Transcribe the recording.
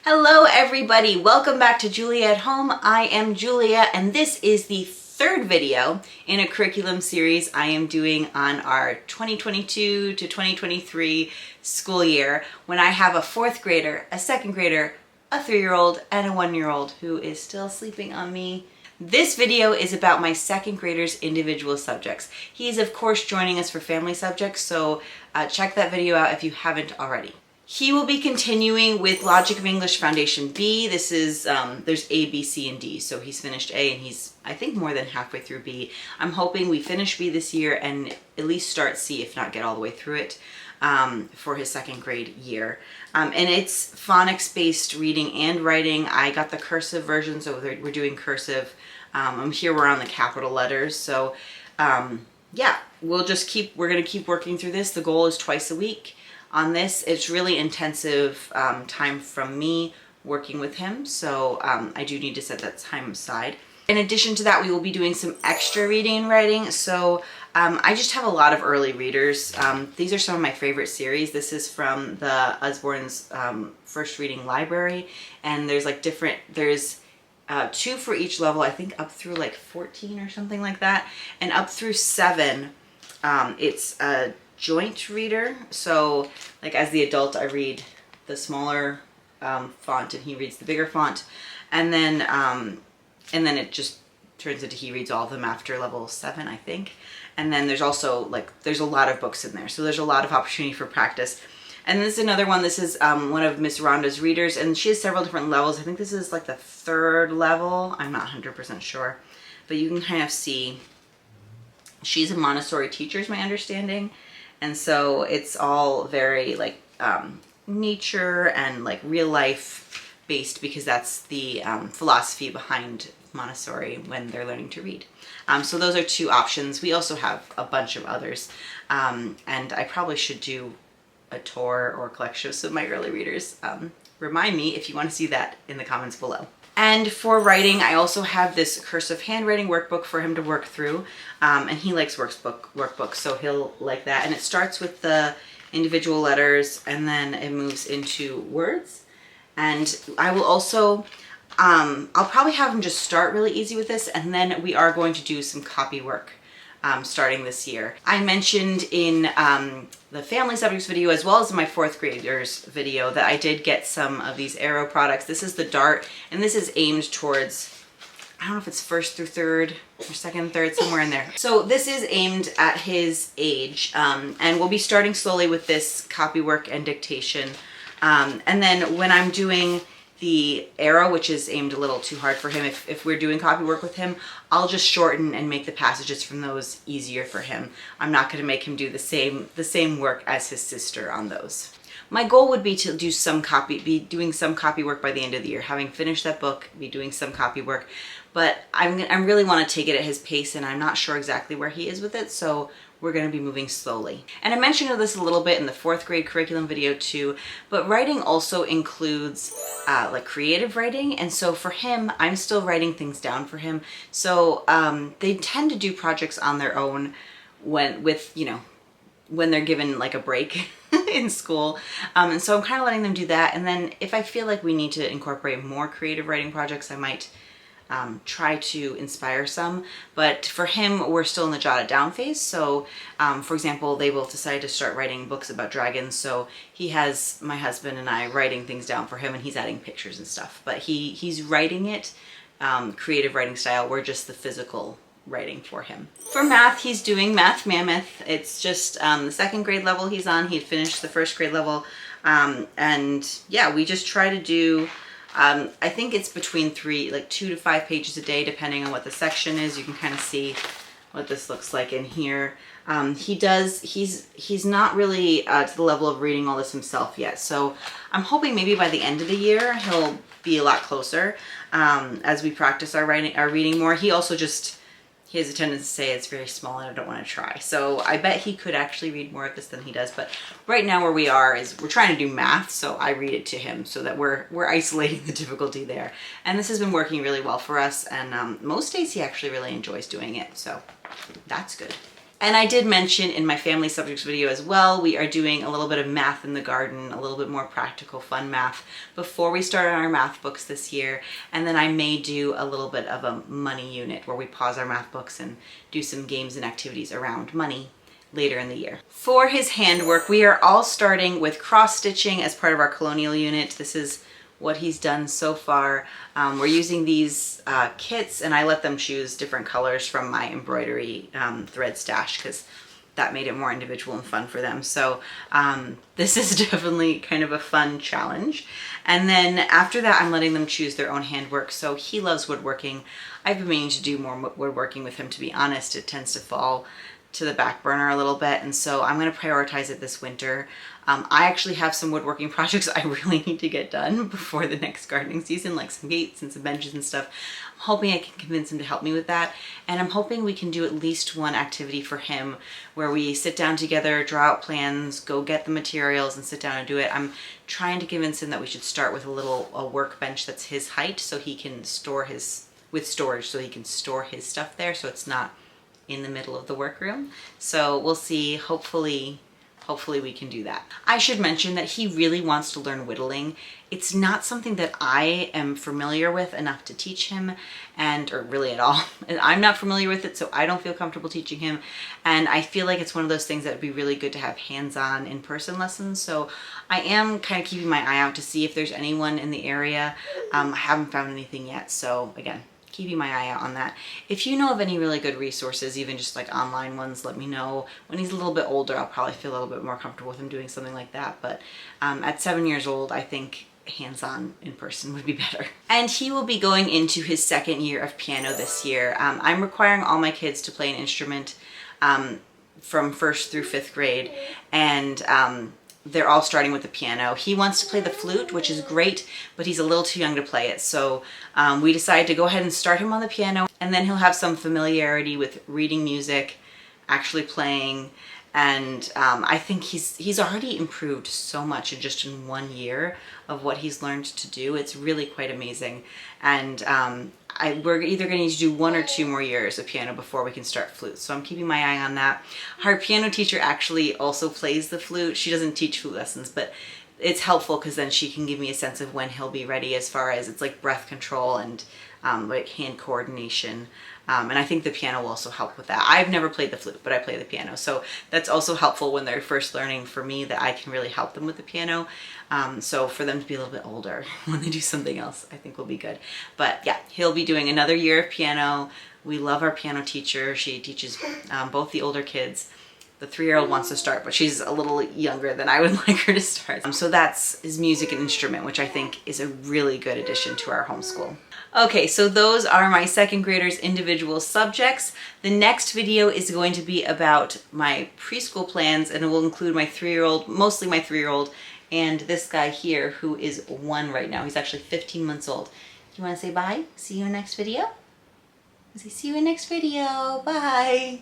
Hello everybody, welcome back to Julia at Home. I am Julia and this is the third video in a curriculum series I am doing on our 2022 to 2023 school year when I have a fourth grader, a second grader, a 3-year-old, and a 1-year-old who is still sleeping on me. This video is about my second grader's individual subjects. He is of course joining us for family subjects, so check that video out if you haven't already. He will be continuing with Logic of English Foundation B. This is, there's A, B, C, and D. So he's finished A and he's, I think, more than halfway through B. I'm hoping we finish B this year and at least start C, if not get all the way through it, for his second grade year. And it's phonics-based reading and writing. I got the cursive version, so we're doing cursive. Here we're on the capital letters. So yeah, we're gonna keep working through this. The goal is twice a week. On this, it's really intensive time from me working with him, so I do need to set that time aside. In addition to that, we will be doing some extra reading and writing, so I just have a lot of early readers. These are some of my favorite series. This is from the Usborne's First Reading Library, and there's like there's 2 for each level, I think up through like 14 or something like that, and up through 7, it's a joint reader. So like as the adult I read the smaller font and he reads the bigger font, and then it just turns into he reads all of them after level 7, I think. And then there's also there's a lot of books in there, so there's a lot of opportunity for practice. And this is another one. This is one of Miss Rhonda's readers, and she has several different levels. I think this is like the 3rd level, I'm not 100% sure, but you can kind of see she's a Montessori teacher is my understanding. And so it's all very nature and real life based, because that's the philosophy behind Montessori when they're learning to read. So those are 2 options. We also have a bunch of others. And I probably should do a tour or a collection of some of my early readers. Remind me if you want to see that in the comments below. And for writing, I also have this cursive handwriting workbook for him to work through. And he likes workbooks, so he'll like that. And it starts with the individual letters and then it moves into words. And I will also, I'll probably have him just start really easy with this, and then we are going to do some copy work starting this year. I mentioned in the family subjects video, as well as in my 4th graders video, that I did get some of these Arrow products. This is the Dart, and this is aimed towards, I don't know if it's 1st through 3rd or 2nd, 3rd, somewhere in there. So this is aimed at his age, and we'll be starting slowly with this copy work and dictation. And then when I'm doing the Arrow, which is aimed a little too hard for him, if we're doing copy work with him, I'll just shorten and make the passages from those easier for him. I'm not going to make him do the same work as his sister on those. My goal would be to do be doing some copy work by the end of the year. Having finished that book, be doing some copy work, but I really want to take it at his pace, and I'm not sure exactly where he is with it, so we're going to be moving slowly. And I mentioned this a little bit in the 4th grade curriculum video too, but writing also includes creative writing. And so for him, I'm still writing things down for him. So they tend to do projects on their own when they're given a break in school. And so I'm kind of letting them do that. And then if I feel like we need to incorporate more creative writing projects, I might try to inspire some. But for him, we're still in the jot it down phase. So for example, they will decide to start writing books about dragons, so he has my husband and I writing things down for him, and he's adding pictures and stuff, but he's writing it creative writing style. We're just the physical writing for him. For math, he's doing Math Mammoth. It's just the 2nd grade level he's on. He had finished the 1st grade level, and yeah, we just try to do I think it's between 2 to 5 pages a day, depending on what the section is. You can kind of see what this looks like in here. He's not really to the level of reading all this himself yet. So I'm hoping maybe by the end of the year, he'll be a lot closer as we practice our reading more. He also he has a tendency to say it's very small and I don't want to try. So I bet he could actually read more of this than he does. But right now where we are is we're trying to do math, so I read it to him so that we're isolating the difficulty there. And this has been working really well for us, and most days he actually really enjoys doing it, so that's good. And I did mention in my family subjects video as well, we are doing a little bit of math in the garden, a little bit more practical, fun math before we start on our math books this year. And then I may do a little bit of a money unit where we pause our math books and do some games and activities around money later in the year. For his handwork, we are all starting with cross stitching as part of our colonial unit. This is what he's done so far. We're using these kits, and I let them choose different colors from my embroidery thread stash because that made it more individual and fun for them. So this is definitely kind of a fun challenge. And then after that, I'm letting them choose their own handwork. So he loves woodworking. I've been meaning to do more woodworking with him, to be honest. It tends to fall to the back burner a little bit, and so I'm going to prioritize it this winter. I actually have some woodworking projects I really need to get done before the next gardening season, like some gates and some benches and stuff. I'm hoping I can convince him to help me with that, and I'm hoping we can do at least one activity for him where we sit down together, draw out plans, go get the materials and sit down and do it. I'm trying to convince him that we should start with a workbench that's his height so he can store with storage so he can store his stuff there so it's not in the middle of the workroom. So we'll see. Hopefully we can do that. I should mention that he really wants to learn whittling. It's not something that I am familiar with enough to teach him, or really at all. And I'm not familiar with it, so I don't feel comfortable teaching him. And I feel like it's one of those things that would be really good to have hands-on in-person lessons. So I am kind of keeping my eye out to see if there's anyone in the area. I haven't found anything yet. So again, keeping my eye out on that. If you know of any really good resources, even just like online ones, let me know. When he's a little bit older, I'll probably feel a little bit more comfortable with him doing something like that. But at 7 years old, I think hands-on in person would be better. And he will be going into his second year of piano this year. I'm requiring all my kids to play an instrument from 1st through 5th grade. And they're all starting with the piano. He wants to play the flute, which is great, but he's a little too young to play it. So we decided to go ahead and start him on the piano, and then he'll have some familiarity with reading music, actually playing, and I think he's already improved so much in 1 year of what he's learned to do. It's really quite amazing. And we're either going to need to do 1 or 2 more years of piano before we can start flute. So I'm keeping my eye on that. Our piano teacher actually also plays the flute. She doesn't teach flute lessons, but it's helpful because then she can give me a sense of when he'll be ready, as far as it's like breath control and like hand coordination. And I think the piano will also help with that. I've never played the flute, but I play the piano. So that's also helpful when they're first learning, for me, that I can really help them with the piano. So for them to be a little bit older when they do something else, I think will be good. But yeah, he'll be doing another year of piano. We love our piano teacher. She teaches both the older kids. The 3-year-old wants to start, but she's a little younger than I would like her to start. So that's his music and instrument, which I think is a really good addition to our homeschool. Okay, so those are my 2nd graders' individual subjects. The next video is going to be about my preschool plans, and it will include my 3-year-old, mostly my 3-year-old, and this guy here who is 1 right now. He's actually 15 months old. Do you want to say bye? See you in the next video? See you in the next video. Bye.